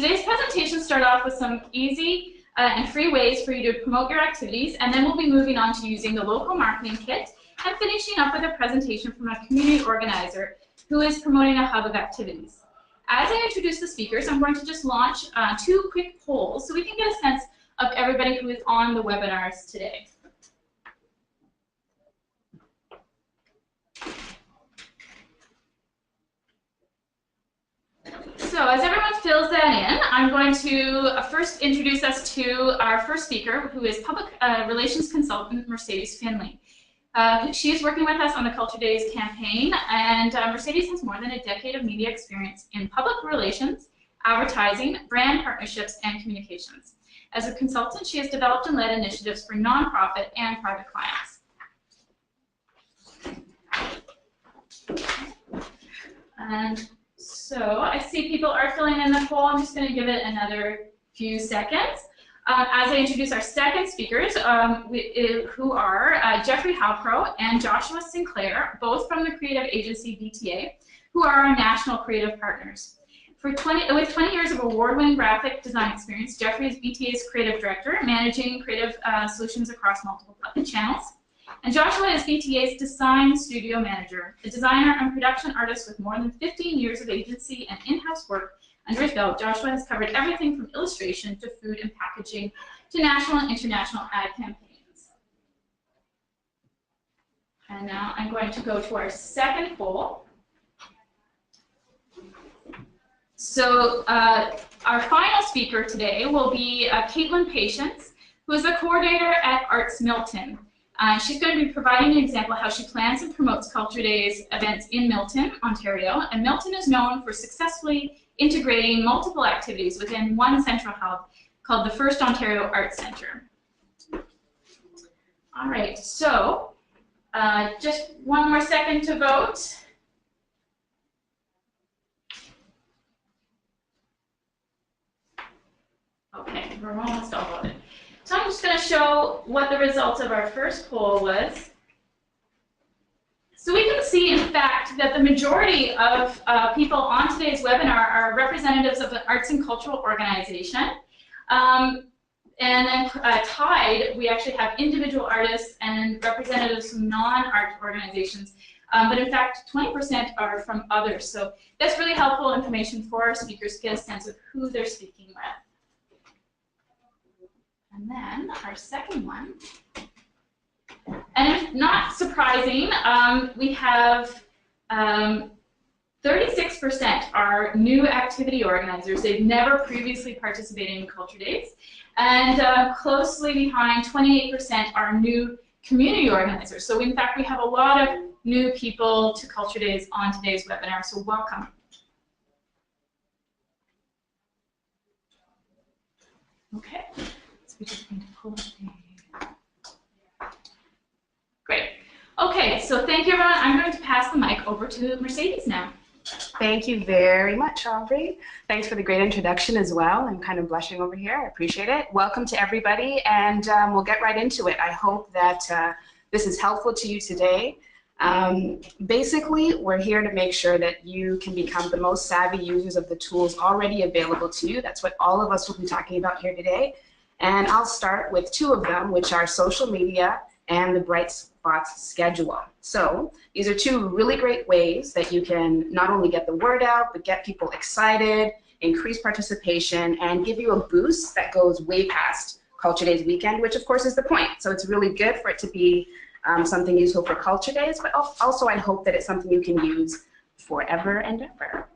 Today's presentation started off with some easy and free ways for you to promote your activities, and then we'll be moving on to using the local marketing kit and finishing up with a presentation from a community organizer who is promoting a hub of activities. As I introduce the speakers, I'm going to just launch 2 quick polls so we can get a sense of everybody who is on the webinars today. So as everyone fills that in, I'm going to first introduce us to our first speaker, who is Public Relations Consultant Mercedes Finley. She is working with us on the Culture Days campaign, and Mercedes has more than a decade of media experience in public relations, advertising, brand partnerships, and communications. As a consultant, she has developed and led initiatives for nonprofit and private clients. And so I see people are filling in the poll. I'm just going to give it another few seconds. As I introduce our second speakers, who are Jeffrey Halpro and Joshua Sinclair, both from the creative agency BTA, who are our national creative partners. With 20 years of award-winning graphic design experience, Jeffrey is BTA's creative director, managing creative solutions across multiple channels. And Joshua is BTA's design studio manager, a designer and production artist with more than 15 years of agency and in-house work under his belt. Joshua has covered everything from illustration to food and packaging to national and international ad campaigns. And now I'm going to go to our second poll. So our final speaker today will be Caitlyn Patient, who is the coordinator at Arts Milton. She's going to be providing an example of how she plans and promotes Culture Days events in Milton, Ontario. And Milton is known for successfully integrating multiple activities within one central hub called the First Ontario Arts Centre. All right, so just one more second to vote. Okay, we're almost all voted. So I'm just going to show what the results of our first poll was. So we can see, in fact, that the majority of people on today's webinar are representatives of an arts and cultural organization. And then tied, we actually have individual artists and representatives from non-art organizations. But in fact, 20% are from others. So that's really helpful information for our speakers to get a sense of who they're speaking with. And then our second one, and if not surprising, we have 36% are new activity organizers. They've never previously participated in Culture Days. And closely behind, 28% are new community organizers. So in fact, we have a lot of new people to Culture Days on today's webinar, so welcome. Okay. We just need to pull up Great. Okay, so thank you, everyone. I'm going to pass the mic over to Mercedes now. Thank you very much, Aubrey. Thanks for the great introduction as well. I'm kind of blushing over here. I appreciate it. Welcome to everybody, and we'll get right into it. I hope that this is helpful to you today. Basically, we're here to make sure that you can become the most savvy users of the tools already available to you. That's what all of us will be talking about here today. And I'll start with 2 of them, which are social media and the Bright Spots schedule. So these are 2 really great ways that you can not only get the word out, but get people excited, increase participation, and give you a boost that goes way past Culture Days weekend, which of course is the point. So it's really good for it to be something useful for Culture Days, but also I hope that it's something you can use forever and ever.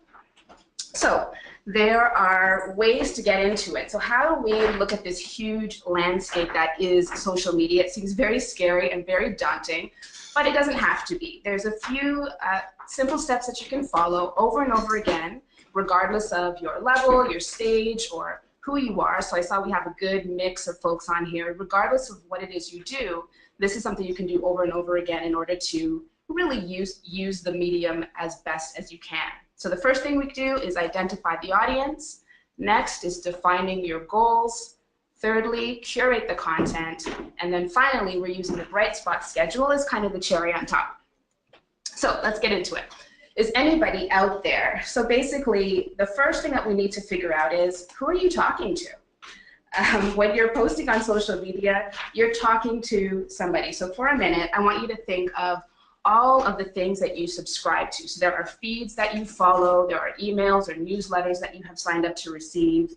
So there are ways to get into it. So how do we look at this huge landscape that is social media? It seems very scary and very daunting, but it doesn't have to be. There's a few simple steps that you can follow over and over again, regardless of your level, your stage, or who you are. So I saw we have a good mix of folks on here. Regardless of what it is you do, this is something you can do over and over again in order to really use the medium as best as you can. So the first thing we do is identify the audience. Next is defining your goals. Thirdly, curate the content. And then finally, we're using the Bright Spot schedule as kind of the cherry on top. So let's get into it. is anybody out there? So basically, the first thing that we need to figure out is, who are you talking to? When you're posting on social media, you're talking to somebody. So for a minute, I want you to think of all of the things that you subscribe to. So there are feeds that you follow, there are emails or newsletters that you have signed up to receive,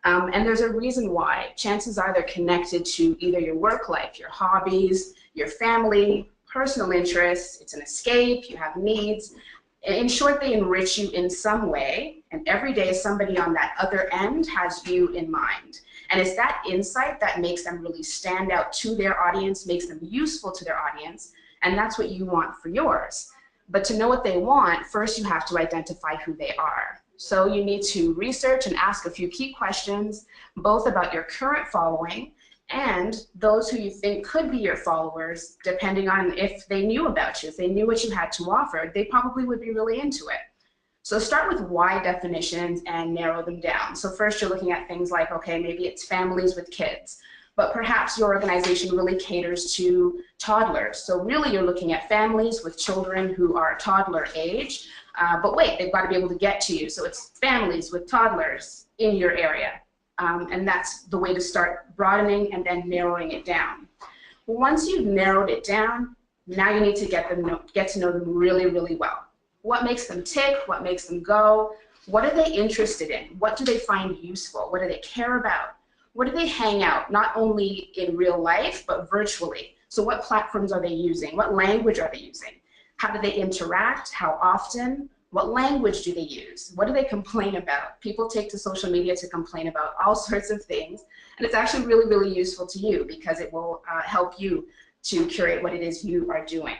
and there's a reason why. Chances are they're connected to either your work life, your hobbies, your family, personal interests. It's an escape, you have needs. In short, they enrich you in some way, and every day somebody on that other end has you in mind. And it's that insight that makes them really stand out to their audience, makes them useful to their audience, and that's what you want for yours. But to know what they want, first you have to identify who they are. So you need to research and ask a few key questions, both about your current following and those who you think could be your followers, depending on if they knew about you. If they knew what you had to offer, they probably would be really into it. So start with why definitions and narrow them down. So first you're looking at things like, okay, maybe it's families with kids, but perhaps your organization really caters to toddlers. So really you're looking at families with children who are toddler age, but wait, they've got to be able to get to you. So it's families with toddlers in your area. And that's the way to start broadening and then narrowing it down. Once you've narrowed it down, now you need to get to know them really, really well. What makes them tick? What makes them go? What are they interested in? What do they find useful? What do they care about? Where do they hang out, not only in real life, but virtually? So what platforms are they using? What language are they using? How do they interact? How often? What language do they use? What do they complain about? People take to social media to complain about all sorts of things, and it's actually really, really useful to you because it will help you to curate what it is you are doing.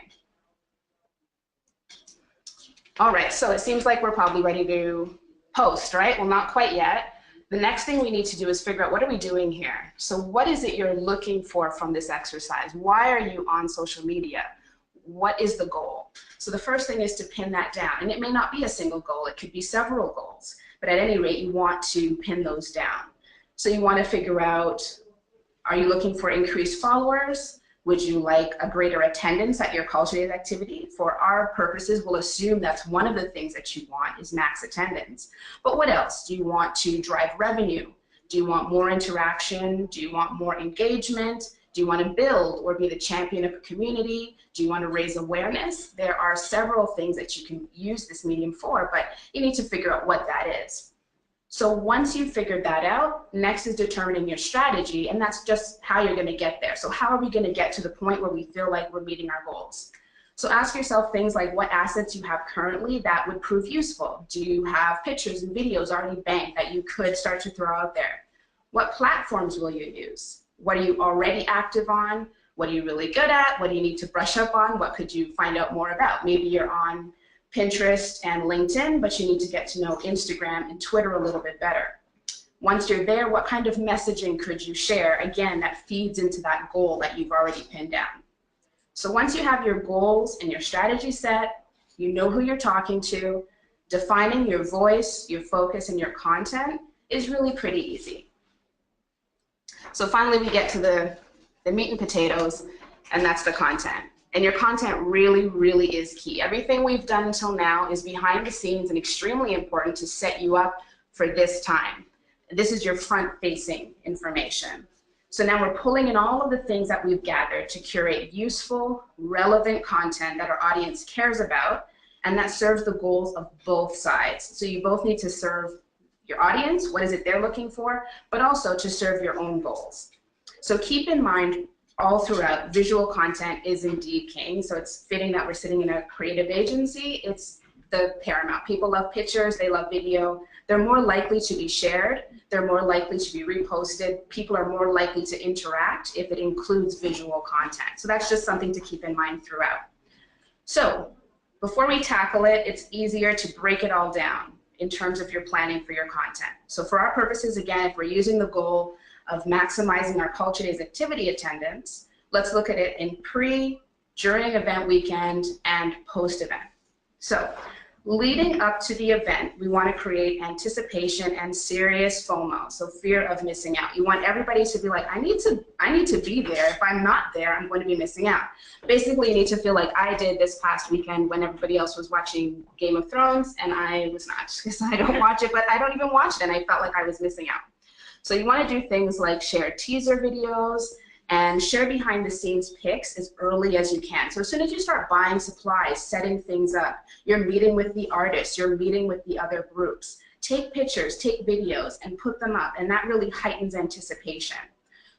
All right, so it seems like we're probably ready to post, right? Well, not quite yet. The next thing we need to do is figure out, what are we doing here? So what is it you're looking for from this exercise? Why are you on social media? What is the goal? So the first thing is to pin that down. And it may not be a single goal, it could be several goals. But at any rate, you want to pin those down. So you want to figure out, are you looking for increased followers? Would you like a greater attendance at your culture activity? For our purposes, we'll assume that's one of the things that you want is max attendance. But what else? Do you want to drive revenue? Do you want more interaction? Do you want more engagement? Do you want to build or be the champion of a community? Do you want to raise awareness? There are several things that you can use this medium for, but you need to figure out what that is. So once you've figured that out, next is determining your strategy, and that's just how you're going to get there. So how are we going to get to the point where we feel like we're meeting our goals? So ask yourself things like what assets you have currently that would prove useful. Do you have pictures and videos already banked that you could start to throw out there? What platforms will you use? What are you already active on? What are you really good at? What do you need to brush up on? What could you find out more about? Maybe you're on Pinterest and LinkedIn, but you need to get to know Instagram and Twitter a little bit better. Once you're there, what kind of messaging could you share? Again, that feeds into that goal that you've already pinned down. So once you have your goals and your strategy set, you know who you're talking to, defining your voice, your focus, and your content is really pretty easy. So finally, we get to the meat and potatoes, and that's the content. And your content really, really is key. Everything we've done until now is behind the scenes and extremely important to set you up for this time. This is your front-facing information. So now we're pulling in all of the things that we've gathered to curate useful, relevant content that our audience cares about, and that serves the goals of both sides. So you both need to serve your audience, what is it they're looking for, but also to serve your own goals. So keep in mind, all throughout, visual content is indeed king. So it's fitting that we're sitting in a creative agency. It's the paramount. People love pictures, they love video. They're more likely to be shared. They're more likely to be reposted. People are more likely to interact if it includes visual content. So that's just something to keep in mind throughout. So before we tackle it, it's easier to break it all down in terms of your planning for your content. So for our purposes, again, if we're using the goal of maximizing our Culture Days activity attendance, let's look at it in pre, during event weekend, and post-event. So Leading up to the event, we want to create anticipation and serious FOMO, so fear of missing out. You want everybody to be like, I need to be there. If I'm not there, I'm going to be missing out. Basically, you need to feel like I did this past weekend when everybody else was watching Game of Thrones, and I was not, because I don't watch it, but I don't even watch it, and I felt like I was missing out. So you want to do things like share teaser videos, and share behind the scenes pics as early as you can. So as soon as you start buying supplies, setting things up, you're meeting with the artists, you're meeting with the other groups. Take pictures, take videos, and put them up, and that really heightens anticipation.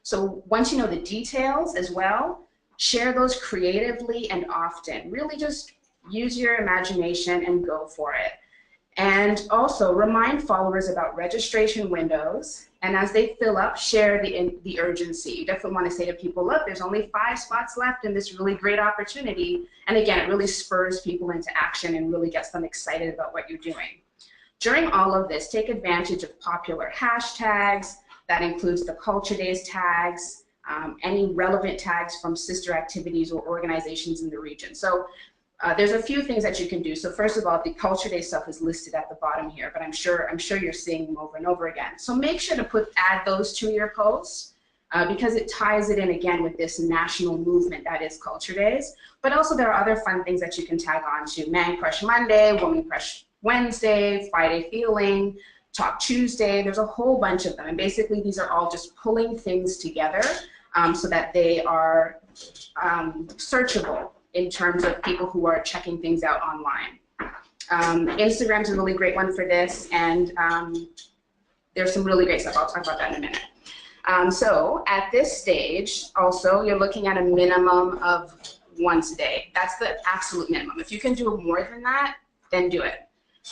So once you know the details as well, share those creatively and often. Really just use your imagination and go for it. And also remind followers about registration windows, and as they fill up, share the urgency. You definitely want to say to people, look, there's only 5 spots left in this really great opportunity. And again, it really spurs people into action and really gets them excited about what you're doing. During all of this, take advantage of popular hashtags. That includes the Culture Days tags, any relevant tags from sister activities or organizations in the region. So there's a few things that you can do. So first of all, the Culture Day stuff is listed at the bottom here, but I'm sure you're seeing them over and over again. So make sure to add those to your posts because it ties it in again with this national movement that is Culture Days. But also there are other fun things that you can tag on to: Man Crush Monday, Woman Crush Wednesday, Friday Feeling, Talk Tuesday. There's a whole bunch of them, and basically these are all just pulling things together so that they are searchable in terms of people who are checking things out online. Instagram's a really great one for this, and there's some really great stuff. I'll talk about that in a minute. So at this stage, also, you're looking at a minimum of once a day. That's the absolute minimum. If you can do more than that, then do it.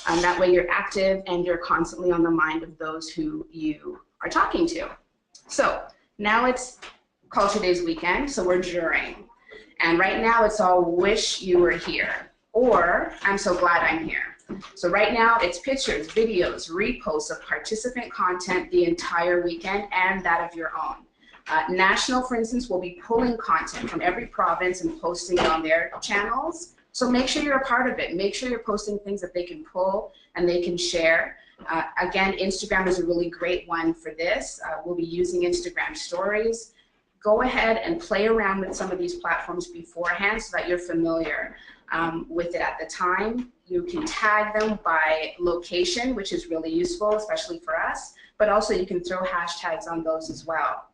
That way you're active and you're constantly on the mind of those who you are talking to. So now it's Culture Days weekend, so we're during. And right now it's all wish you were here, or I'm so glad I'm here. So right now it's pictures, videos, reposts of participant content the entire weekend and that of your own. National, for instance, will be pulling content from every province and posting it on their channels. So make sure you're a part of it. Make sure you're posting things that they can pull and they can share. Again, Instagram is a really great one for this. We'll be using Instagram stories. Go ahead and play around with some of these platforms beforehand so that you're familiar with it at the time. You can tag them by location, which is really useful, especially for us, but also you can throw hashtags on those as well.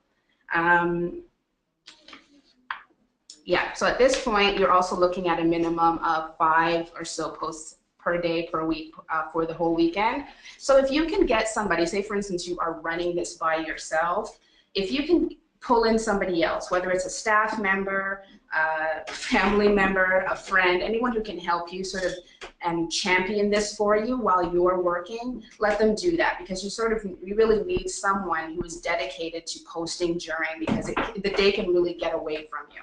Yeah, so at this point, you're also looking at a minimum of 5 or so posts per day, per week, for the whole weekend. So if you can get somebody, say for instance, you are running this by yourself, if you can pull in somebody else, whether it's a staff member, a family member, a friend, anyone who can help you sort of and champion this for you while you're working, let them do that, because you really need someone who is dedicated to posting during, because the day can really get away from you.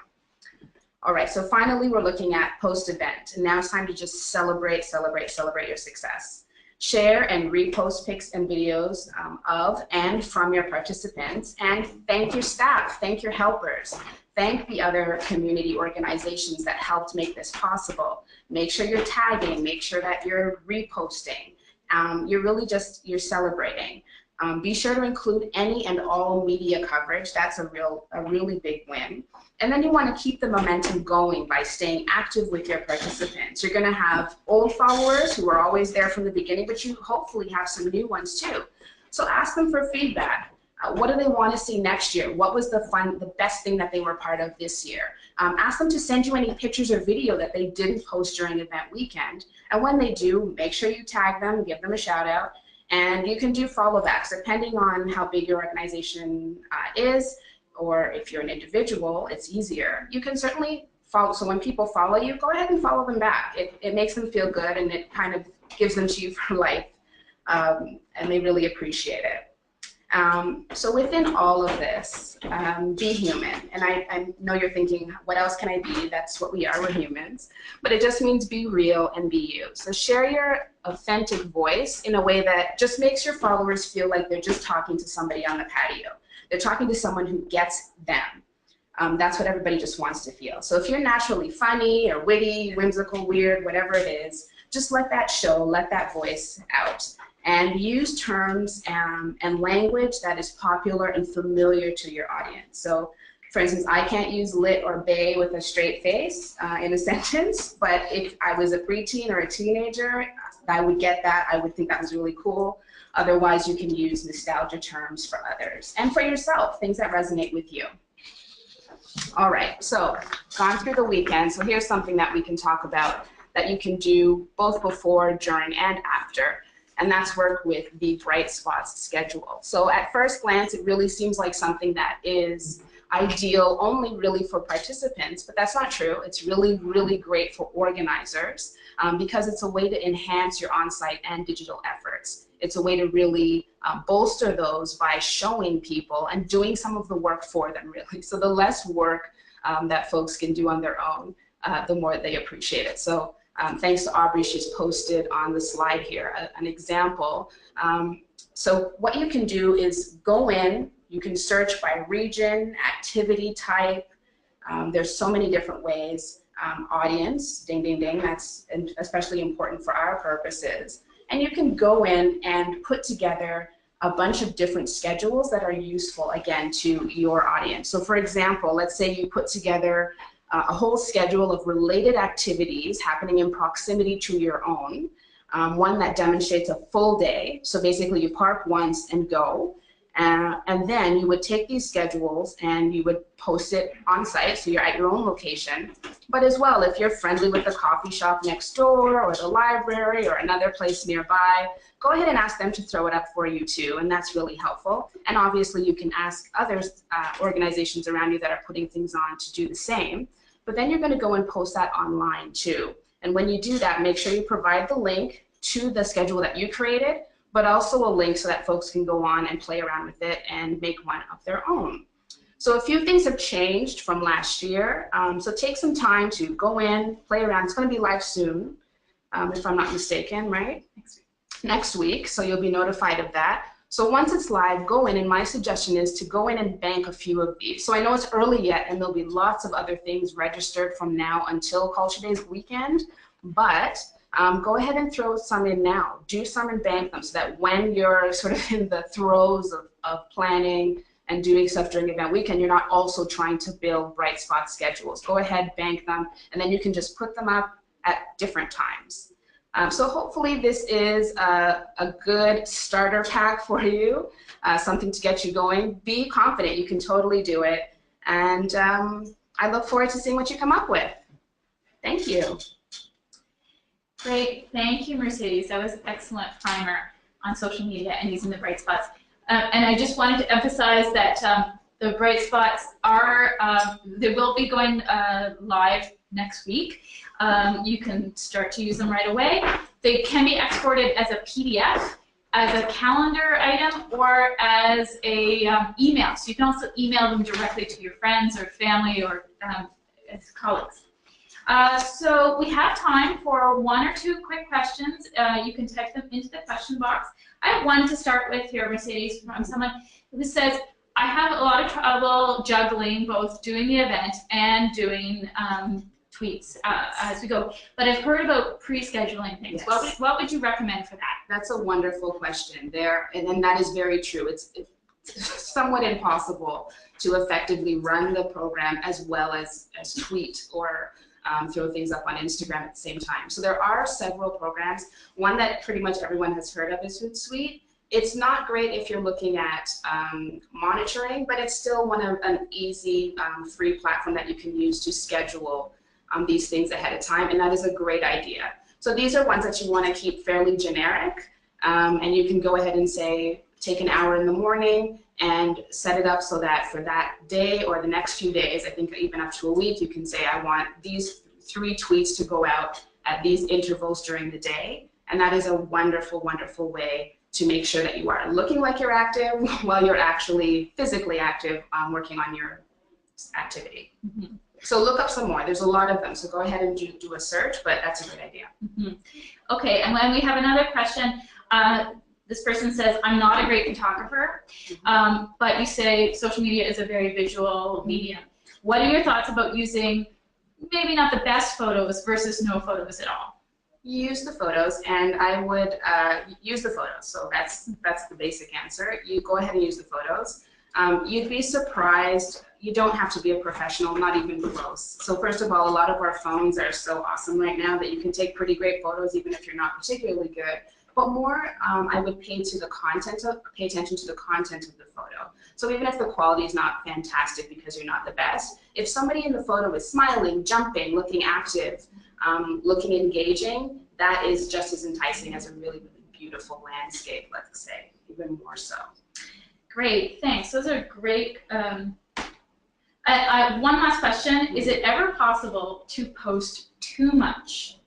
All right, so finally we're looking at post-event, and now it's time to just celebrate your success. Share and repost pics and videos of and from your participants, and thank your staff, thank your helpers, thank the other community organizations that helped make this possible. Make sure you're tagging, make sure that you're reposting. You're celebrating. Be sure to include any and all media coverage. That's a really big win. And then you want to keep the momentum going by staying active with your participants. You're going to have old followers who are always there from the beginning, but you hopefully have some new ones too. So ask them for feedback. What do they want to see next year? What was the best thing that they were part of this year? Ask them to send you any pictures or video that they didn't post during event weekend. And when they do, make sure you tag them, give them a shout out. And you can do follow backs depending on how big your organization is, or if you're an individual, it's easier. You can certainly follow, so when people follow you, go ahead and follow them back. It makes them feel good, and it kind of gives them to you for life, and they really appreciate it. So within all of this, be human. And I know you're thinking, what else can I be? That's what we are, we're humans. But it just means be real and be you. So share your authentic voice in a way that just makes your followers feel like they're just talking to somebody on the patio. They're talking to someone who gets them. That's what everybody just wants to feel. So if you're naturally funny or witty, whimsical, weird, whatever it is, just let that show, let that voice out. And use terms and language that is popular and familiar to your audience. So, for instance, I can't use lit or bae with a straight face in a sentence, but if I was a preteen or a teenager, I would get that. I would think that was really cool. Otherwise, you can use nostalgia terms for others and for yourself, things that resonate with you. All right, so gone through the weekend. So here's something that we can talk about that you can do both before, during, and after. And that's work with the Bright Spots schedule. So at first glance, it really seems like something that is ideal only really for participants, but that's not true. It's really, really great for organizers because it's a way to enhance your on-site and digital efforts. It's a way to really bolster those by showing people and doing some of the work for them, really. So the less work that folks can do on their own, the more they appreciate it. So thanks to Aubrey, she's posted on the slide here an example. So what you can do is go in, you can search by region, activity type. There's so many different ways. Audience, ding, ding, ding, that's especially important for our purposes. And you can go in and put together a bunch of different schedules that are useful, again, to your audience. So for example, let's say you put together a whole schedule of related activities happening in proximity to your own, one that demonstrates a full day. So basically you park once and go. And then you would take these schedules and you would post it on site, so you're at your own location. But as well, if you're friendly with the coffee shop next door or the library or another place nearby, go ahead and ask them to throw it up for you too, and that's really helpful. And obviously you can ask other organizations around you that are putting things on to do the same. But then you're going to go and post that online too. And when you do that, make sure you provide the link to the schedule that you created, but also a link so that folks can go on and play around with it and make one of their own. So a few things have changed from last year. So take some time to go in, play around. It's going to be live soon, if I'm not mistaken, right? Next week, so you'll be notified of that. So once it's live, go in, and my suggestion is to go in and bank a few of these. So I know it's early yet, and there'll be lots of other things registered from now until Culture Days weekend, but go ahead and throw some in now. Do some and bank them so that when you're sort of in the throes of planning and doing stuff during event weekend, you're not also trying to build Bright Spot schedules. Go ahead, bank them, and then you can just put them up at different times. So hopefully this is a good starter pack for you, something to get you going. Be confident, you can totally do it, and I look forward to seeing what you come up with. Thank you. Great, thank you, Mercedes. That was an excellent primer on social media and using the Bright Spots. And I just wanted to emphasize that the Bright Spots are, they will be going live next week. You can start to use them right away. They can be exported as a PDF, as a calendar item, or as a email. So you can also email them directly to your friends or family or as colleagues. So we have time for one or two quick questions. You can type them into the question box. I have one to start with here, Mercedes, from someone who says, I have a lot of trouble juggling both doing the event and doing tweets as we go, but I've heard about pre-scheduling things. Yes. What would you recommend for that? That's a wonderful question there, and that is very true. It's somewhat impossible to effectively run the program as well as tweet or throw things up on Instagram at the same time. So there are several programs. One that pretty much everyone has heard of is Hootsuite. It's not great if you're looking at monitoring, but it's still an easy free platform that you can use to schedule these things ahead of time, and that is a great idea. So these are ones that you want to keep fairly generic, and you can go ahead and say, take an hour in the morning and set it up so that for that day or the next few days, I think even up to a week, you can say, I want these 3 tweets to go out at these intervals during the day, and that is a wonderful, wonderful way to make sure that you are looking like you're active while you're actually physically active working on your activity. Mm-hmm. So look up some more. There's a lot of them, so go ahead and do a search, but that's a good idea. Mm-hmm. Okay, and then we have another question. This person says, I'm not a great photographer, but you say social media is a very visual medium. What are your thoughts about using maybe not the best photos versus no photos at all? use the photos, and I would use the photos. So that's the basic answer. You go ahead and use the photos. You'd be surprised. You don't have to be a professional, not even close. So first of all, a lot of our phones are so awesome right now that you can take pretty great photos even if you're not particularly good. But more, I would pay attention to the content of the photo. So even if the quality is not fantastic because you're not the best, if somebody in the photo is smiling, jumping, looking active, looking engaging, that is just as enticing as a really, really beautiful landscape, let's say, even more so. Great, thanks. Those are great. One last question. Is it ever possible to post too much?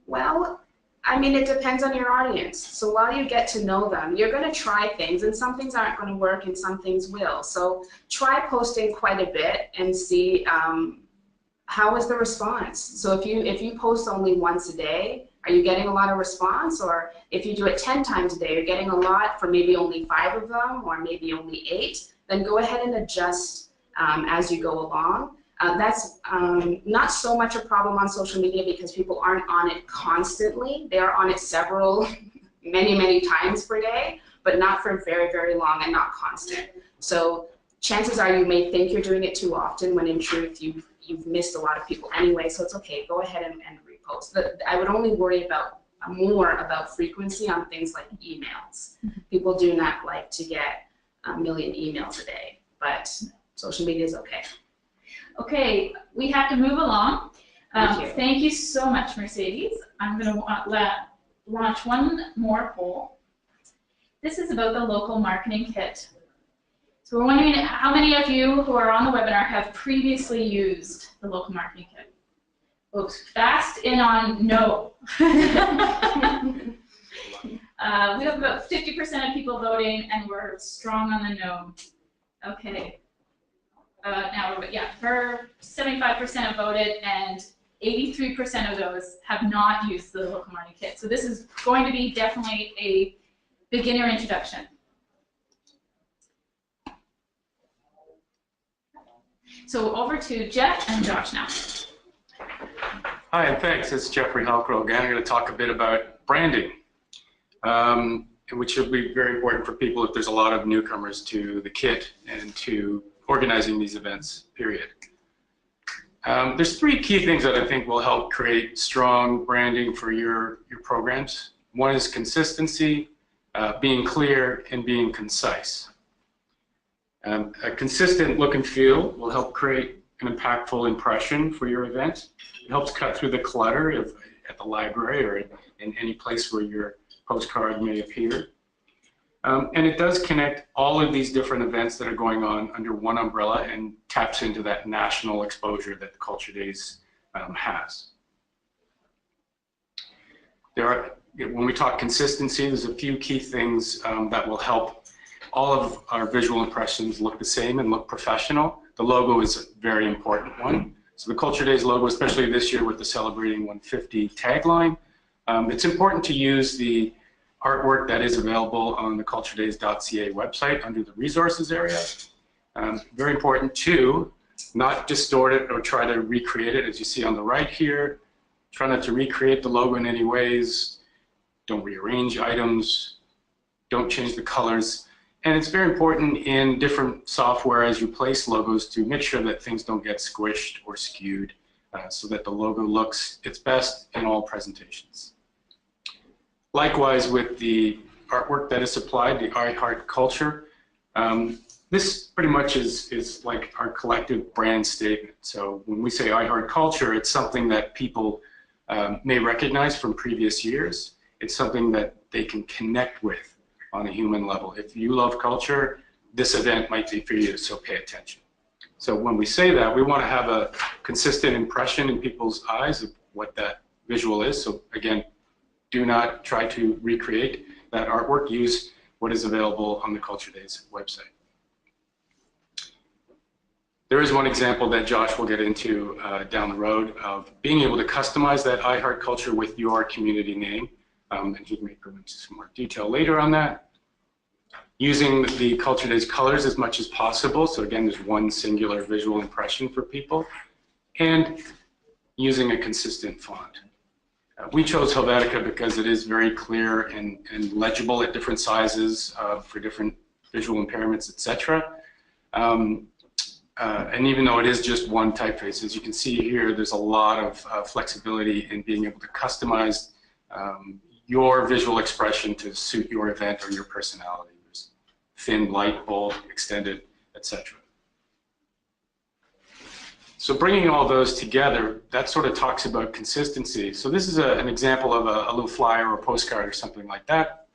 Well, I mean, it depends on your audience. So while you get to know them, you're going to try things, and some things aren't going to work and some things will. So try posting quite a bit and see how is the response. So if you post only once a day, are you getting a lot of response? Or if you do it 10 times a day, you're getting a lot for maybe only 5 of them or maybe only 8, then go ahead and adjust as you go along. That's not so much a problem on social media because people aren't on it constantly. They are on it many times per day, but not for very, very long and not constant. So chances are you may think you're doing it too often when in truth you've missed a lot of people anyway, so it's okay. Go ahead and repost. I would only worry more about frequency on things like emails. People do not like to get a million emails a day, but social media is okay. Okay, we have to move along. Thank you so much, Mercedes. I'm going to launch one more poll. This is about the local marketing kit. So we're wondering how many of you who are on the webinar have previously used the local marketing kit? Folks, fast in on no. We have about 50% of people voting, and we're strong on the no. Okay. Now, yeah, 75% have voted, and 83% of those have not used the local marketing kit. So this is going to be definitely a beginner introduction. So over to Jeff and Josh now. Hi, and thanks. It's Jeffrey Halcrow again. I'm going to talk a bit about branding, which will be very important for people if there's a lot of newcomers to the kit and to organizing these events, period. There's 3 key things that I think will help create strong branding for your programs. One is consistency, being clear, and being concise. A consistent look and feel will help create an impactful impression for your event. It helps cut through the clutter at the library or in any place where your postcard may appear. And it does connect all of these different events that are going on under one umbrella and taps into that national exposure that the Culture Days has. When we talk consistency, there's a few key things that will help all of our visual impressions look the same and look professional. The logo is a very important one. So the Culture Days logo, especially this year with the Celebrating 150 tagline, it's important to use the artwork that is available on the culturedays.ca website under the resources area. Very important to not distort it or try to recreate it, as you see on the right here. Try not to recreate the logo in any ways. Don't rearrange items. Don't change the colors. And it's very important in different software as you place logos to make sure that things don't get squished or skewed so that the logo looks its best in all presentations. Likewise with the artwork that is supplied, the I Heart Culture, this pretty much is like our collective brand statement. So when we say I Heart Culture, it's something that people may recognize from previous years. It's something that they can connect with on a human level. If you love culture, this event might be for you, so pay attention. So when we say that, we want to have a consistent impression in people's eyes of what that visual is. So again, do not try to recreate that artwork. Use what is available on the Culture Days website. There is one example that Josh will get into down the road of being able to customize that I Heart Culture with your community name. And he may go into some more detail later on that. Using the Culture Days colors as much as possible. So again, there's one singular visual impression for people. And using a consistent font. We chose Helvetica because it is very clear and legible at different sizes for different visual impairments, etc. And even though it is just one typeface, as you can see here, there's a lot of flexibility in being able to customize your visual expression to suit your event or your personality. There's thin, light, bold, extended, etc. So bringing all those together, that sort of talks about consistency. So this is an example of a little flyer or postcard or something like that.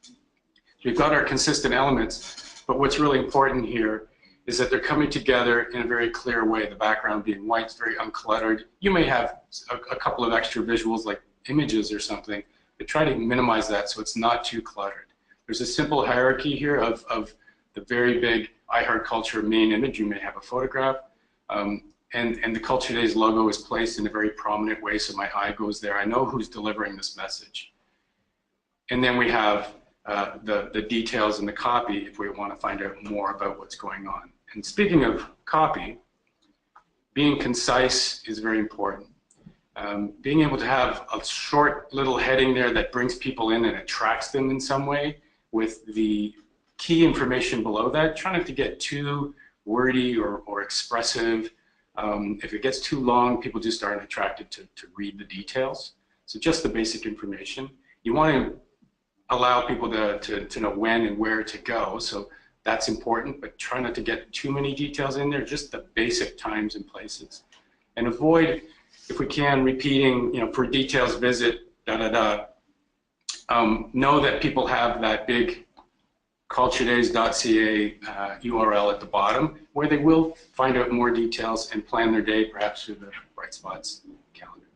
We've got our consistent elements, but what's really important here is that they're coming together in a very clear way, the background being white, it's very uncluttered. You may have a couple of extra visuals like images or something, but try to minimize that so it's not too cluttered. There's a simple hierarchy here of the very big I Heart Culture main image. You may have a photograph. And the Culture Days logo is placed in a very prominent way, so my eye goes there. I know who's delivering this message. And then we have the details in the copy if we want to find out more about what's going on. And speaking of copy, being concise is very important. Being able to have a short little heading there that brings people in and attracts them in some way with the key information below that. Try not to get too wordy or expressive. If it gets too long, people just aren't attracted to read the details. So just the basic information. You want to allow people to know when and where to go, so that's important, but try not to get too many details in there, just the basic times and places. And avoid, if we can, repeating, for details visit, know that people have that big culturedays.ca URL at the bottom, where they will find out more details and plan their day, perhaps through the Bright Spots calendar.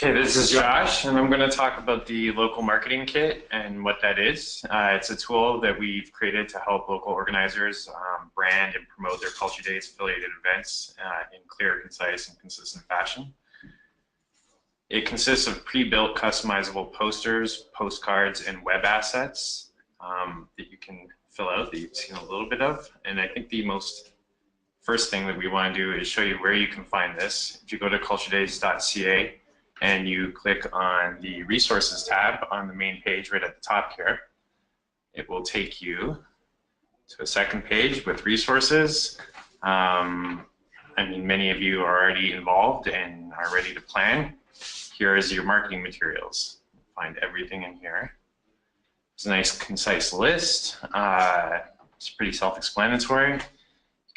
Okay, this is Josh, and I'm going to talk about the local marketing kit and what that is. It's a tool that we've created to help local organizers brand and promote their Culture Days affiliated events in clear, concise, and consistent fashion. It consists of pre-built customizable posters, postcards, and web assets that you can fill out, that you've seen a little bit of. And I think the first thing that we want to do is show you where you can find this. If you go to culturedays.ca and you click on the resources tab on the main page right at the top here, it will take you to a second page with resources. I mean, many of you are already involved and are ready to plan. Here is your marketing materials. Find everything in here. It's a nice, concise list. It's pretty self-explanatory. You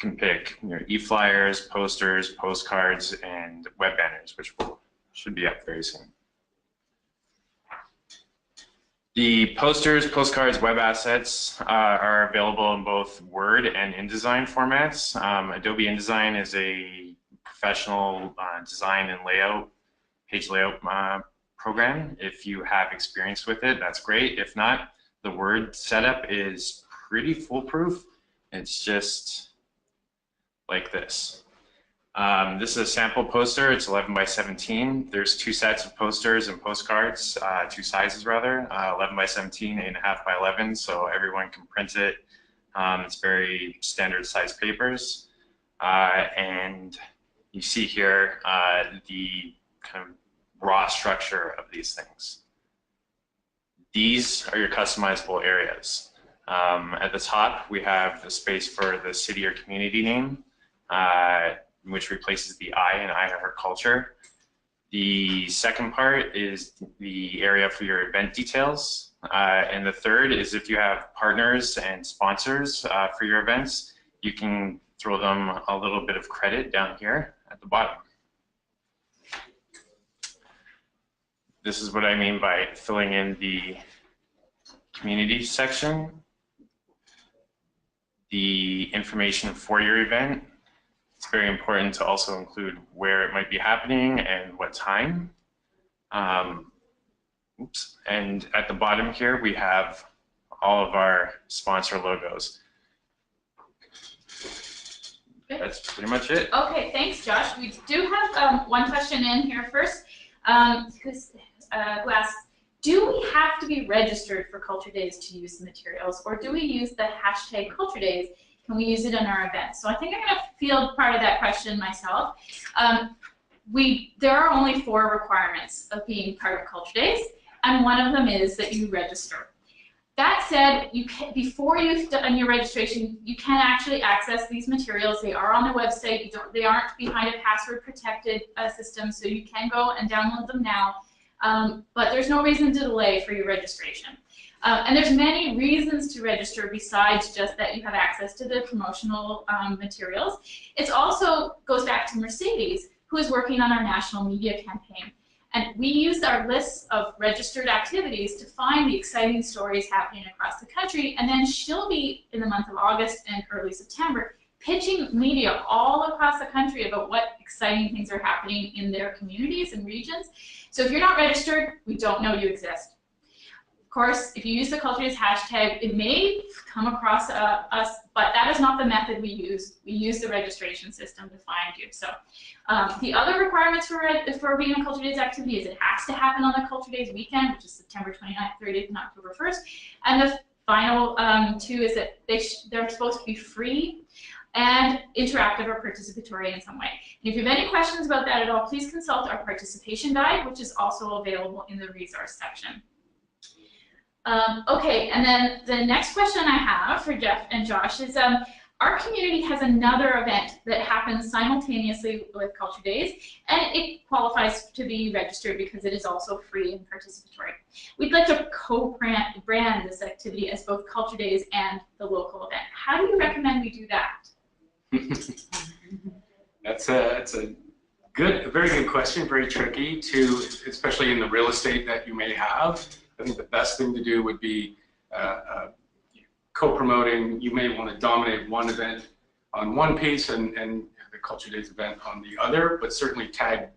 can pick your e-flyers, posters, postcards, and web banners, which should be up very soon. The posters, postcards, web assets are available in both Word and InDesign formats. Adobe InDesign is a professional design and layout, page layout program. If you have experience with it, that's great. If not, the Word setup is pretty foolproof. It's just like this. This is a sample poster. It's 11 by 17. There's two sets of posters and postcards, two sizes rather, 11 by 17, 8.5 by 11, so everyone can print it. It's very standard size papers. And you see here the kind of raw structure of these things. These are your customizable areas. At the top, we have the space for the city or community name, which replaces the I in I Heart Culture. The second part is the area for your event details. And the third is if you have partners and sponsors for your events, you can throw them a little bit of credit down here at the bottom. This is what I mean by filling in the community section, the information for your event. It's very important to also include where it might be happening and what time. And at the bottom here, we have all of our sponsor logos. Good. That's pretty much it. Okay, thanks, Josh. We do have one question in here first, who asks, do we have to be registered for Culture Days to use the materials, or do we use the hashtag Culture Days Can we use it in our events? So I think I'm going to field part of that question myself. There are only 4 requirements of being part of Culture Days, and one of them is that you register. That said, before you've done your registration, you can actually access these materials. They are on the website. They aren't behind a password-protected system, so you can go and download them now. But there's no reason to delay for your registration. And there's many reasons to register besides just that you have access to the promotional materials. It also goes back to Mercedes, who is working on our national media campaign. And we use our lists of registered activities to find the exciting stories happening across the country, and then she'll be, in the month of August and early September, pitching media all across the country about what exciting things are happening in their communities and regions. So if you're not registered, we don't know you exist. Of course, if you use the Culture Days hashtag, it may come across us, but that is not the method we use. We use the registration system to find you. So the other requirements for being a Culture Days activity is it has to happen on the Culture Days weekend, which is September 29th, 30th, and October 1st. And the final 2 is that they're supposed to be free and interactive or participatory in some way. And if you have any questions about that at all, please consult our participation guide, which is also available in the resource section. Okay, and then the next question I have for Jeff and Josh is, our community has another event that happens simultaneously with Culture Days, and it qualifies to be registered because it is also free and participatory. We'd like to co-brand this activity as both Culture Days and the local event. How do you recommend we do that? That's a very good question, very tricky to, especially in the real estate that you may have. I think the best thing to do would be co-promoting. You may want to dominate one event on one piece and the Culture Days event on the other, but certainly tag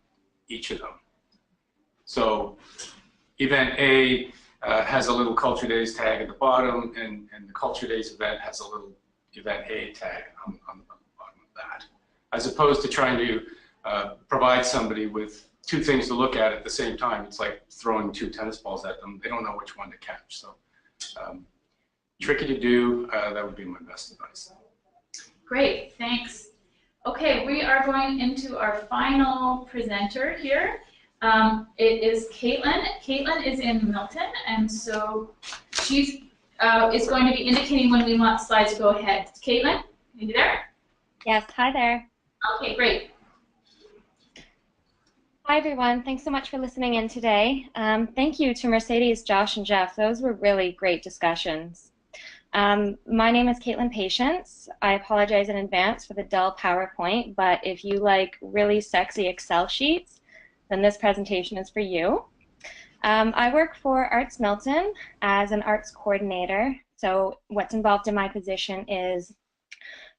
each of them. So event A has a little Culture Days tag at the bottom, and the Culture Days event has a little event A tag on the bottom of that, as opposed to trying to provide somebody with 2 things to look at the same time. It's like throwing 2 tennis balls at them. They don't know which one to catch. So tricky to do. That would be my best advice. Great, thanks. Okay, we are going into our final presenter here. It is Kaitlyn. Kaitlyn is in Milton, and so she's is going to be indicating when we want slides to go ahead. Kaitlyn, are you there? Yes, hi there. Okay, great. Hi everyone, thanks so much for listening in today. Thank you to Mercedes, Josh, and Jeff. Those were really great discussions. My name is Caitlyn Patient. I apologize in advance for the dull PowerPoint, but if you like really sexy Excel sheets, then this presentation is for you. I work for Arts Milton as an arts coordinator. So what's involved in my position is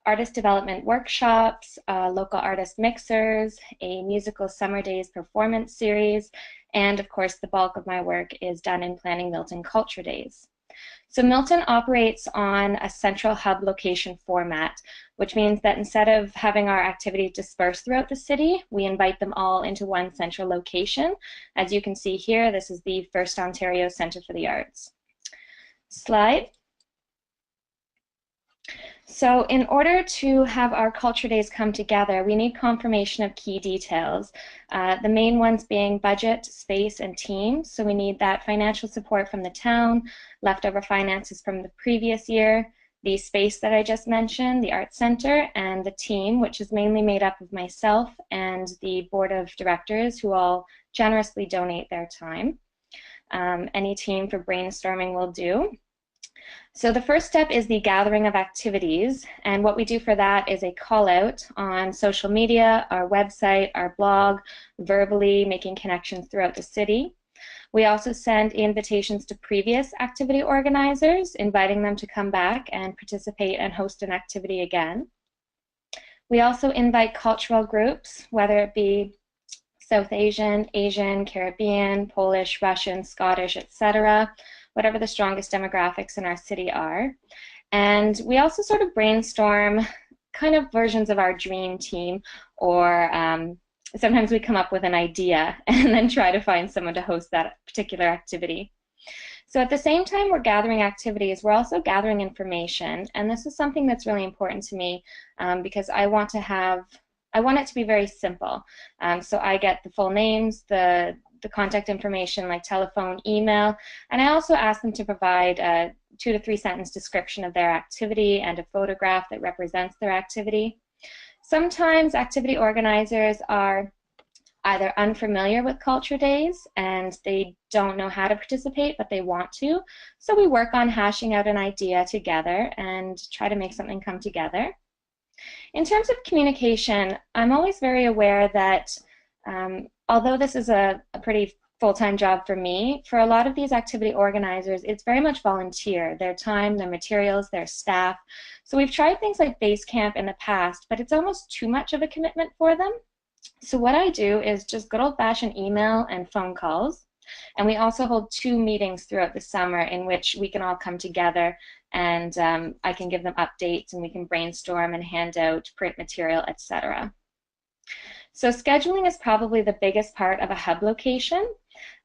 artist development workshops, local artist mixers, a musical summer days performance series, and of course the bulk of my work is done in planning Milton Culture Days. So Milton operates on a central hub location format, which means that instead of having our activities dispersed throughout the city, we invite them all into one central location. As you can see here, this is the First Ontario Centre for the Arts. Slide. So in order to have our Culture Days come together, we need confirmation of key details. The main ones being budget, space, and team. So we need that financial support from the town, leftover finances from the previous year, the space that I just mentioned, the Arts Centre, and the team, which is mainly made up of myself and the board of directors who all generously donate their time. Any team for brainstorming will do. So the first step is the gathering of activities, and what we do for that is a call out on social media, our website, our blog, verbally making connections throughout the city. We also send invitations to previous activity organizers, inviting them to come back and participate and host an activity again. We also invite cultural groups, whether it be South Asian, Asian, Caribbean, Polish, Russian, Scottish, etc., whatever the strongest demographics in our city are. And we also sort of brainstorm kind of versions of our dream team, or sometimes we come up with an idea and then try to find someone to host that particular activity. So at the same time we're gathering activities, we're also gathering information, and this is something that's really important to me because I want it to be very simple. So I get the full names, the contact information like telephone, email, and I also ask them to provide a 2 to 3 sentence description of their activity and a photograph that represents their activity. Sometimes activity organizers are either unfamiliar with culture days and they don't know how to participate, but they want to. So we work on hashing out an idea together and try to make something come together. In terms of communication, I'm always very aware that although this is a pretty full-time job for me, for a lot of these activity organizers, it's very much volunteer, their time, their materials, their staff. So we've tried things like Basecamp in the past, but it's almost too much of a commitment for them. So what I do is just good old-fashioned email and phone calls. And we also hold 2 meetings throughout the summer in which we can all come together and I can give them updates and we can brainstorm and hand out print material, etc. So scheduling is probably the biggest part of a hub location.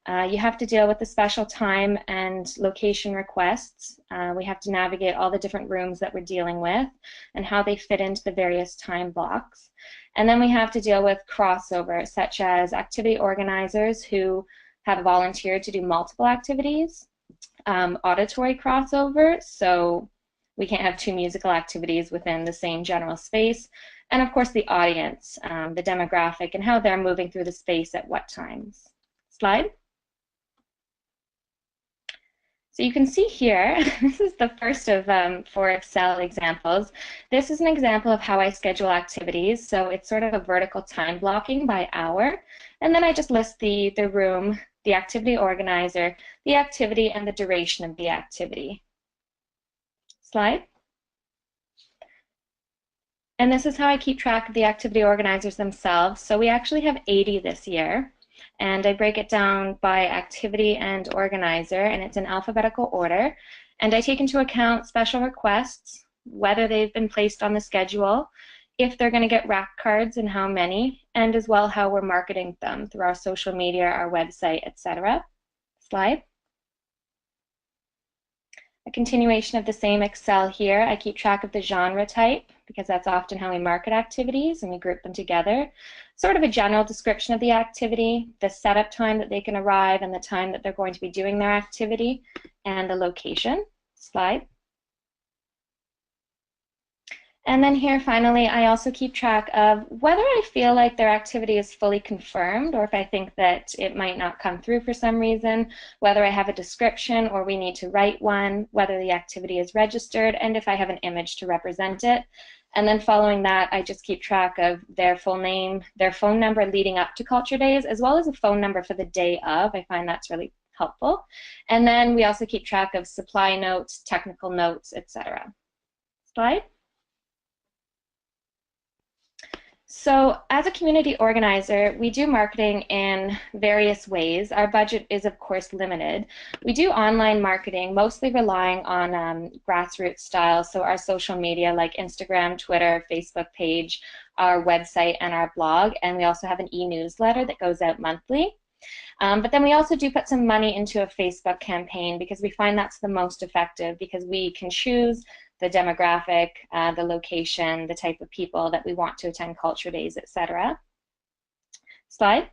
You have to deal with the special time and location requests. We have to navigate all the different rooms that we're dealing with and how they fit into the various time blocks. And then we have to deal with crossover, such as activity organizers who have volunteered to do multiple activities, auditory crossover, so we can't have 2 musical activities within the same general space, and of course the audience, the demographic, and how they're moving through the space at what times. Slide. So you can see here, this is the first of 4 Excel examples. This is an example of how I schedule activities. So it's sort of a vertical time blocking by hour. And then I just list the room, the activity organizer, the activity, and the duration of the activity. Slide. And this is how I keep track of the activity organizers themselves. So we actually have 80 this year. And I break it down by activity and organizer, and it's in alphabetical order. And I take into account special requests, whether they've been placed on the schedule, if they're going to get rack cards and how many, and as well how we're marketing them through our social media, our website, etc. Slide. A continuation of the same Excel here. I keep track of the genre type because that's often how we market activities and we group them together. Sort of a general description of the activity, the setup time that they can arrive and the time that they're going to be doing their activity, and the location. Slide. And then here finally I also keep track of whether I feel like their activity is fully confirmed or if I think that it might not come through for some reason, whether I have a description or we need to write one, whether the activity is registered, and if I have an image to represent it. And then following that, I just keep track of their full name, their phone number leading up to Culture Days, as well as a phone number for the day of. I find that's really helpful. And then we also keep track of supply notes, technical notes, etc. Slide. So as a community organizer, we do marketing in various ways. Our budget is, of course, limited. We do online marketing, mostly relying on grassroots style, so our social media like Instagram, Twitter, Facebook page, our website, and our blog, and we also have an e-newsletter that goes out monthly. But then we also do put some money into a Facebook campaign because we find that's the most effective because we can choose the demographic, the location, the type of people that we want to attend Culture Days, etc. Slide.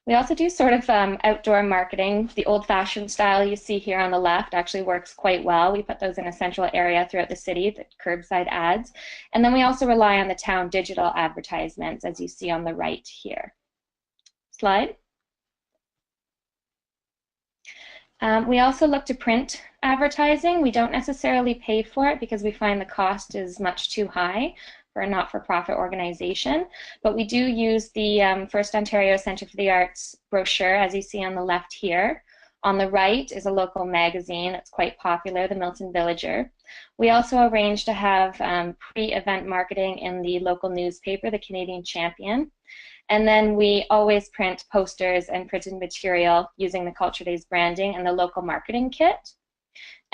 We also do sort of outdoor marketing. The old-fashioned style you see here on the left actually works quite well. We put those in a central area throughout the city, the curbside ads. And then we also rely on the town digital advertisements, as you see on the right here. Slide. We also look to print advertising. We don't necessarily pay for it because we find the cost is much too high for a not-for-profit organization, but we do use the First Ontario Centre for the Arts brochure, as you see on the left here. On the right is a local magazine that's quite popular, the Milton Villager. We also arrange to have pre-event marketing in the local newspaper, the Canadian Champion. And then we always print posters and printed material using the Culture Days branding and the local marketing kit.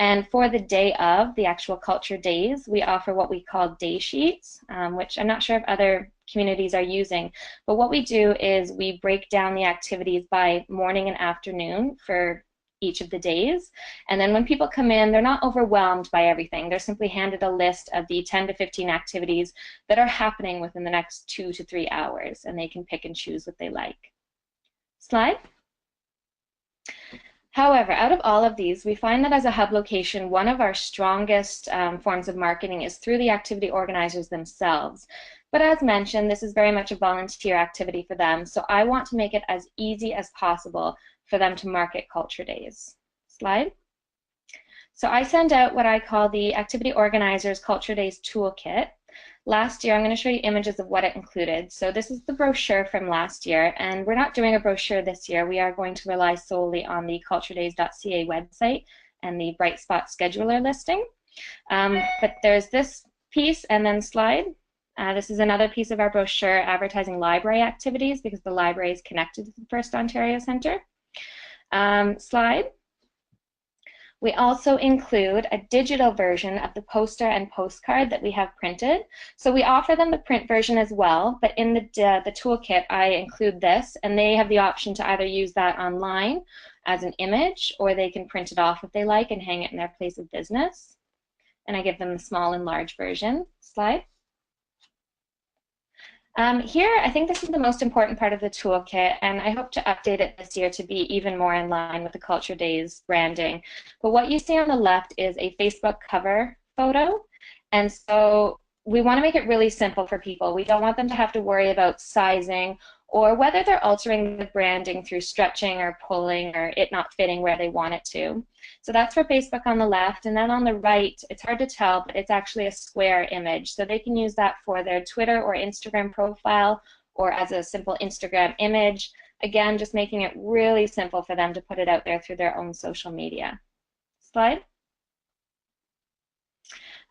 And for the day of the actual Culture Days, we offer what we call day sheets, which I'm not sure if other communities are using. But what we do is we break down the activities by morning and afternoon for each of the days. And then when people come in, they're not overwhelmed by everything. They're simply handed a list of the 10 to 15 activities that are happening within the next 2 to 3 hours, and they can pick and choose what they like. Slide. However, out of all of these, we find that as a hub location, one of our strongest forms of marketing is through the activity organizers themselves. But as mentioned, this is very much a volunteer activity for them, so I want to make it as easy as possible for them to market Culture Days. Slide. So I send out what I call the Activity Organizers Culture Days Toolkit. Last year, I'm going to show you images of what it included. So this is the brochure from last year, and we're not doing a brochure this year. We are going to rely solely on the culturedays.ca website and the Bright Spot scheduler listing. But there's this piece, and then slide. This is another piece of our brochure advertising library activities because the library is connected to the First Ontario Centre. Slide. We also include a digital version of the poster and postcard that we have printed. So we offer them the print version as well, but in the toolkit I include this, and they have the option to either use that online as an image, or they can print it off if they like and hang it in their place of business. And I give them the small and large version. Slide. Here, I think this is the most important part of the toolkit, and I hope to update it this year to be even more in line with the Culture Days branding. But what you see on the left is a Facebook cover photo, and so we want to make it really simple for people. We don't want them to have to worry about sizing or whether they're altering the branding through stretching or pulling or it not fitting where they want it to. So that's for Facebook on the left, and then on the right, it's hard to tell, but it's actually a square image. So they can use that for their Twitter or Instagram profile or as a simple Instagram image. Again, just making it really simple for them to put it out there through their own social media. Slide.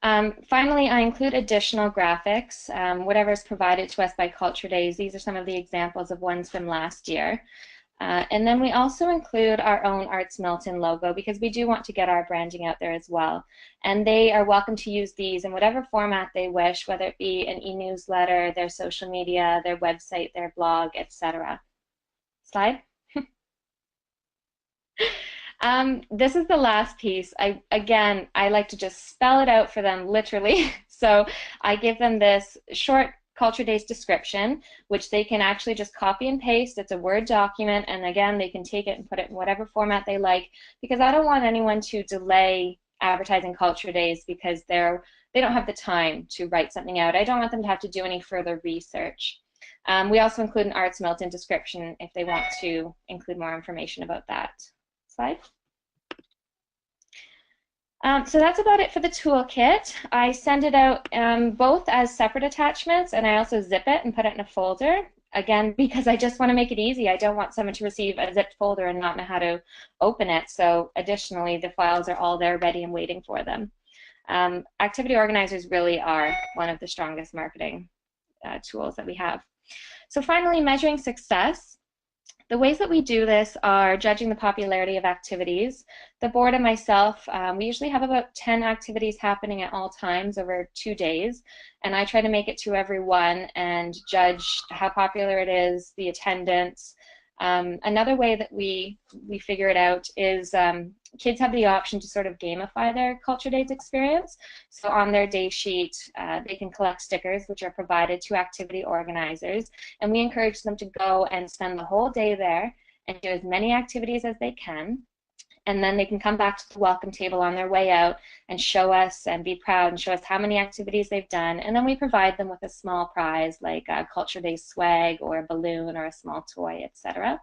Finally, I include additional graphics, whatever is provided to us by Culture Days. These are some of the examples of ones from last year. And then we also include our own Arts Milton logo because we do want to get our branding out there as well. And they are welcome to use these in whatever format they wish, whether it be an e-newsletter, their social media, their website, their blog, etc. Slide. This is the last piece. I like to just spell it out for them literally. So I give them this short Culture Days description, which they can actually just copy and paste. It's a Word document, and again, they can take it and put it in whatever format they like, because I don't want anyone to delay advertising Culture Days because they don't have the time to write something out. I don't want them to have to do any further research. We also include an Arts Milton description if they want to include more information about that. Slide. So that's about it for the toolkit. I send it out both as separate attachments, and I also zip it and put it in a folder. Again, because I just want to make it easy. I don't want someone to receive a zipped folder and not know how to open it. So additionally, the files are all there ready and waiting for them. Activity organizers really are one of the strongest marketing tools that we have. So finally, measuring success. The ways that we do this are judging the popularity of activities. The board and myself, we usually have about 10 activities happening at all times over 2 days, and I try to make it to every one and judge how popular it is, the attendance. Another way that we figure it out is kids have the option to sort of gamify their Culture Days experience. So on their day sheet, they can collect stickers, which are provided to activity organizers, and we encourage them to go and spend the whole day there and do as many activities as they can. And then they can come back to the welcome table on their way out and show us and be proud and show us how many activities they've done. And then we provide them with a small prize like a Culture Day swag or a balloon or a small toy, etc.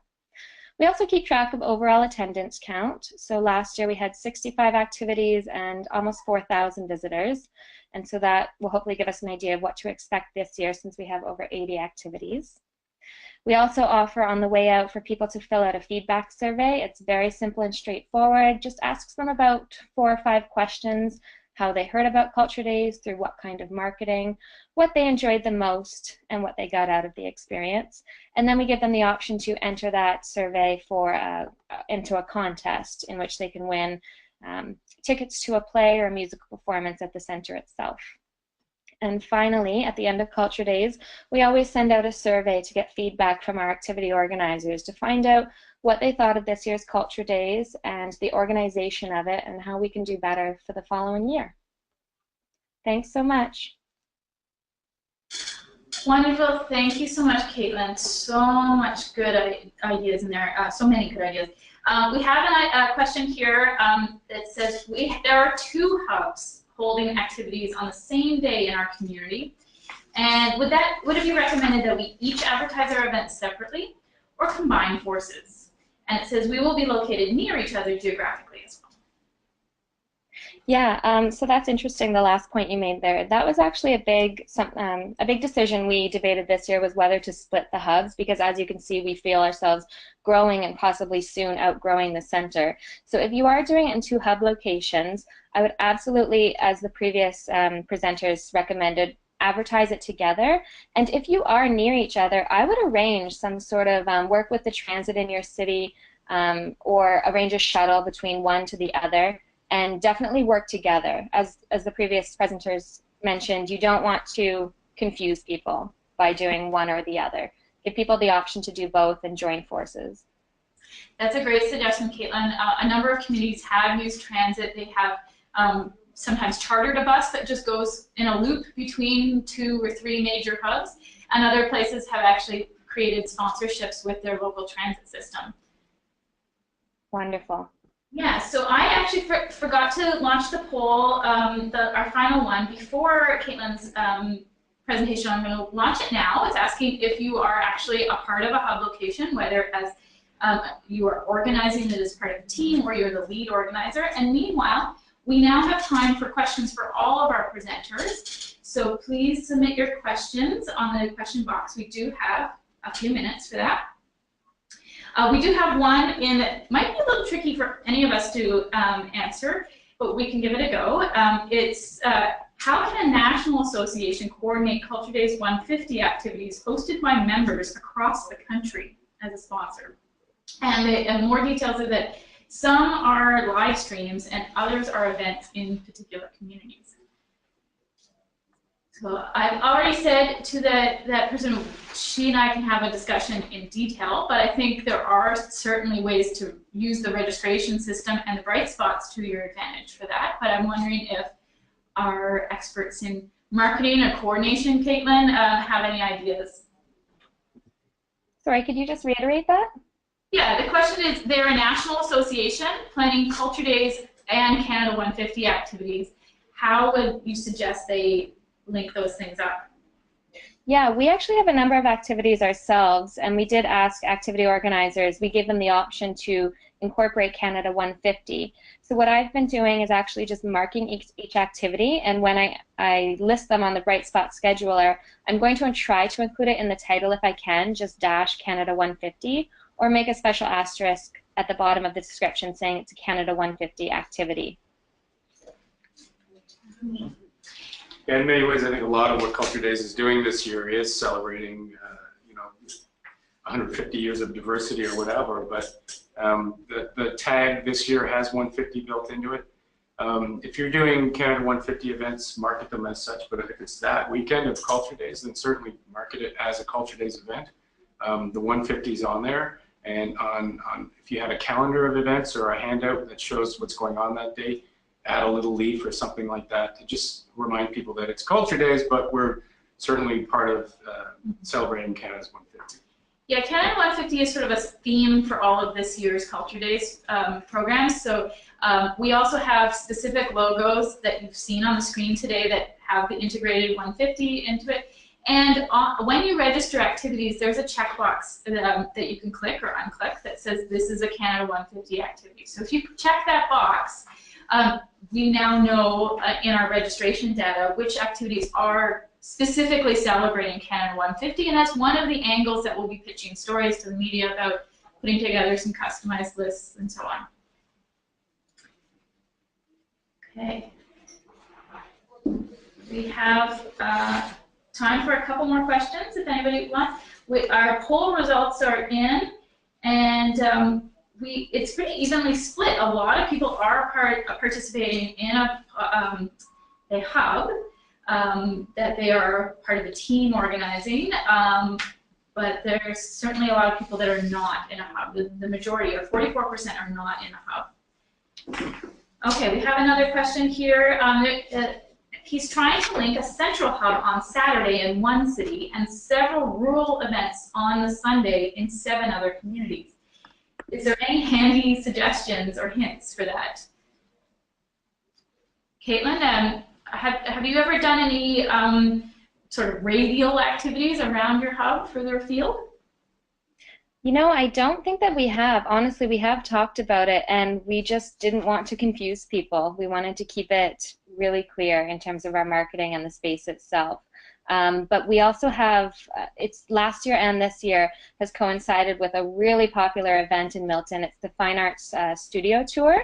We also keep track of overall attendance count. So last year we had 65 activities and almost 4,000 visitors. And so that will hopefully give us an idea of what to expect this year since we have over 80 activities. We also offer on the way out for people to fill out a feedback survey. It's very simple and straightforward. Just asks them about 4 or 5 questions, how they heard about Culture Days, through what kind of marketing, what they enjoyed the most, and what they got out of the experience. And then we give them the option to enter that survey into a contest in which they can win tickets to a play or a musical performance at the center itself. And finally, at the end of Culture Days, we always send out a survey to get feedback from our activity organizers to find out what they thought of this year's Culture Days and the organization of it and how we can do better for the following year. Thanks so much. Wonderful. Thank you so much, Kaitlyn. So much good ideas in there. So many good ideas. We have a question here that says there are 2 hubs holding activities on the same day in our community. And would it be recommended that we each advertise our events separately or combine forces? And it says we will be located near each other geographically as well. Yeah, so that's interesting, the last point you made there. That was actually a big decision we debated this year, was whether to split the hubs, because as you can see, we feel ourselves growing and possibly soon outgrowing the center. So if you are doing it in 2 hub locations, I would absolutely, as the previous presenters recommended, advertise it together. And if you are near each other, I would arrange some sort of work with the transit in your city, or arrange a shuttle between one to the other, and definitely work together. As the previous presenters mentioned, you don't want to confuse people by doing one or the other. Give people the option to do both and join forces. That's a great suggestion, Kaitlyn. A number of communities have used transit. They have sometimes chartered a bus that just goes in a loop between 2 or 3 major hubs, and other places have actually created sponsorships with their local transit system. Wonderful. Yeah, so I actually forgot to launch the poll, our final one, before Kaitlyn's presentation. I'm going to launch it now. It's asking if you are actually a part of a hub location, whether as you are organizing it as part of a team or you're the lead organizer. And meanwhile, we now have time for questions for all of our presenters. So please submit your questions on the question box. We do have a few minutes for that. We do have one in that might be a little tricky for any of us to answer, but we can give it a go. It's how can a national association coordinate Culture Days 150 activities hosted by members across the country as a sponsor? And more details are that some are live streams and others are events in particular communities. So I've already said to that person, she and I can have a discussion in detail, but I think there are certainly ways to use the registration system and the bright spots to your advantage for that. But I'm wondering if our experts in marketing or coordination, Kaitlyn, have any ideas? Sorry, could you just reiterate that? Yeah, the question is, they're a national association planning Culture Days and Canada 150 activities. How would you suggest they link those things up? Yeah, we actually have a number of activities ourselves, and we did ask activity organizers. We gave them the option to incorporate Canada 150. So what I've been doing is actually just marking each activity, and when I list them on the Bright Spot scheduler, I'm going to try to include it in the title if I can, just dash Canada 150, or make a special asterisk at the bottom of the description saying it's a Canada 150 activity. In many ways, I think a lot of what Culture Days is doing this year is celebrating, 150 years of diversity or whatever. But the tag this year has 150 built into it. If you're doing Canada 150 events, market them as such. But if it's that weekend of Culture Days, then certainly market it as a Culture Days event. The 150 is on there, and if you have a calendar of events or a handout that shows what's going on that day, add a little leaf or something like that to just remind people that it's Culture Days, but we're certainly part of celebrating Canada's 150. Yeah, Canada 150 is sort of a theme for all of this year's Culture Days programs. So we also have specific logos that you've seen on the screen today that have the integrated 150 into it. And when you register activities, there's a checkbox that you can click or unclick that says this is a Canada 150 activity. So if you check that box, we now know in our registration data which activities are specifically celebrating Canada 150, and that's one of the angles that we'll be pitching stories to the media about, putting together some customized lists and so on. Okay. We have time for a couple more questions if anybody wants. Our poll results are in, and it's pretty evenly split. A lot of people are participating in a hub that they are part of a team organizing. but there's certainly a lot of people that are not in a hub. The majority, or 44%, are not in a hub. Okay, we have another question here. He's trying to link a central hub on Saturday in one city and several rural events on the Sunday in 7 other communities. Is there any handy suggestions or hints for that? Kaitlyn, have you ever done any sort of radial activities around your hub further afield? You know, I don't think that we have. Honestly, we have talked about it, and we just didn't want to confuse people. We wanted to keep it really clear in terms of our marketing and the space itself. But we also have, it's last year and this year has coincided with a really popular event in Milton. It's the Fine Arts Studio Tour.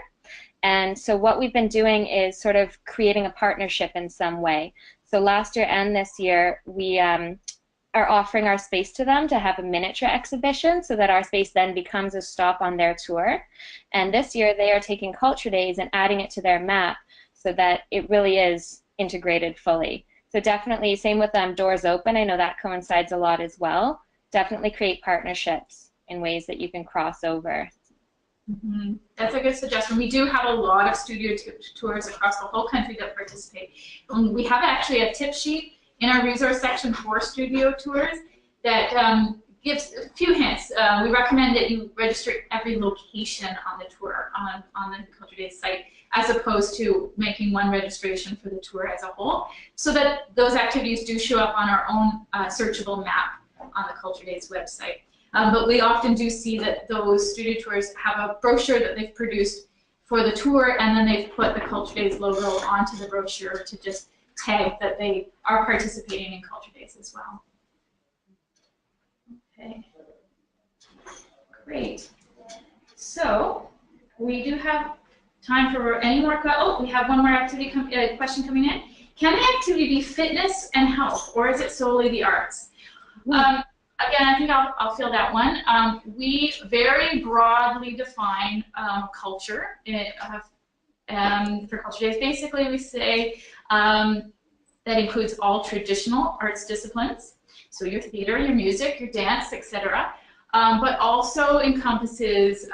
And so what we've been doing is sort of creating a partnership in some way. So last year and this year, we are offering our space to them to have a miniature exhibition so that our space then becomes a stop on their tour. And this year, they are taking Culture Days and adding it to their map so that it really is integrated fully. So definitely, same with Doors Open. I know that coincides a lot as well. Definitely create partnerships in ways that you can cross over. Mm-hmm. That's a good suggestion. We do have a lot of studio tours across the whole country that participate. We have actually a tip sheet in our resource section for studio tours that gives a few hints. We recommend that you register every location on the tour on the Culture Days site, as opposed to making one registration for the tour as a whole, so that those activities do show up on our own searchable map on the Culture Days website. But we often do see that those studio tours have a brochure that they've produced for the tour, and then they've put the Culture Days logo onto the brochure to just tag that they are participating in Culture Days as well. Okay, great. So we do have time for any more. We have one more activity question coming in. Can the activity be fitness and health, or is it solely the arts? Again, I think I'll fill that one. We very broadly define culture for Culture Days. Basically, we say that includes all traditional arts disciplines, so your theater, your music, your dance, etc. But also encompasses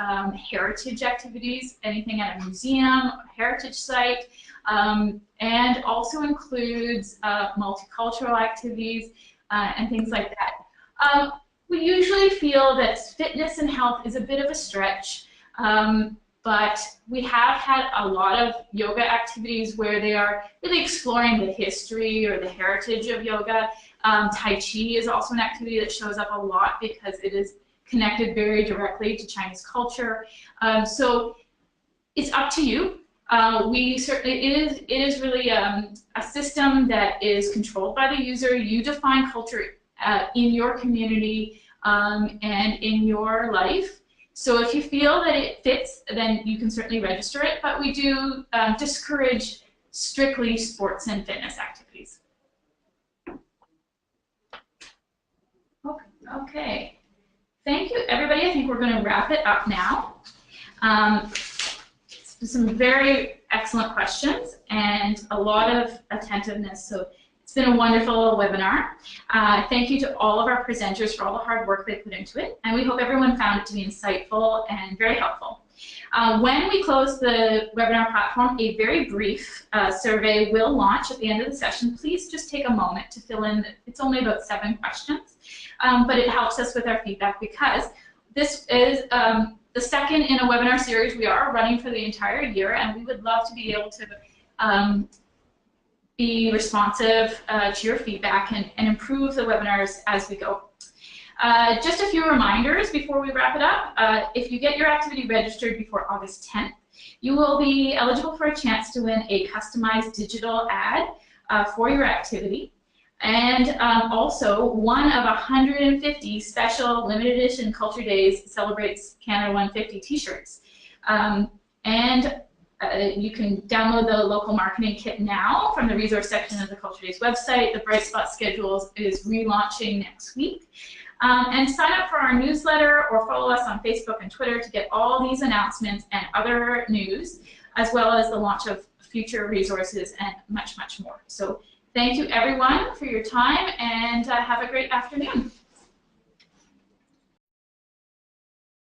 heritage activities, anything at a museum, a heritage site, and also includes multicultural activities and things like that. We usually feel that fitness and health is a bit of a stretch, but we have had a lot of yoga activities where they are really exploring the history or the heritage of yoga. Tai Chi is also an activity that shows up a lot because it is connected very directly to Chinese culture. So it's up to you. It is really a system that is controlled by the user. You define culture in your community and in your life. So if you feel that it fits, then you can certainly register it, but we do discourage strictly sports and fitness activities. Okay. Thank you, everybody. I think we're going to wrap it up now. Some very excellent questions and a lot of attentiveness. So it's been a wonderful webinar. Thank you to all of our presenters for all the hard work they put into it, and we hope everyone found it to be insightful and very helpful. When we close the webinar platform, a very brief survey will launch at the end of the session. Please just take a moment to fill in. It's only about 7 questions, but it helps us with our feedback because this is the second in a webinar series we are running for the entire year, and we would love to be able to be responsive to your feedback and improve the webinars as we go. Just a few reminders before we wrap it up. If you get your activity registered before August 10th, you will be eligible for a chance to win a customized digital ad for your activity. And also, one of 150 special limited edition Culture Days Celebrates Canada 150 t-shirts. You can download the local marketing kit now from the resource section of the Culture Days website. The Bright Spot schedule is relaunching next week. And sign up for our newsletter or follow us on Facebook and Twitter to get all these announcements and other news, as well as the launch of future resources and much, much more. So thank you, everyone, for your time, and have a great afternoon.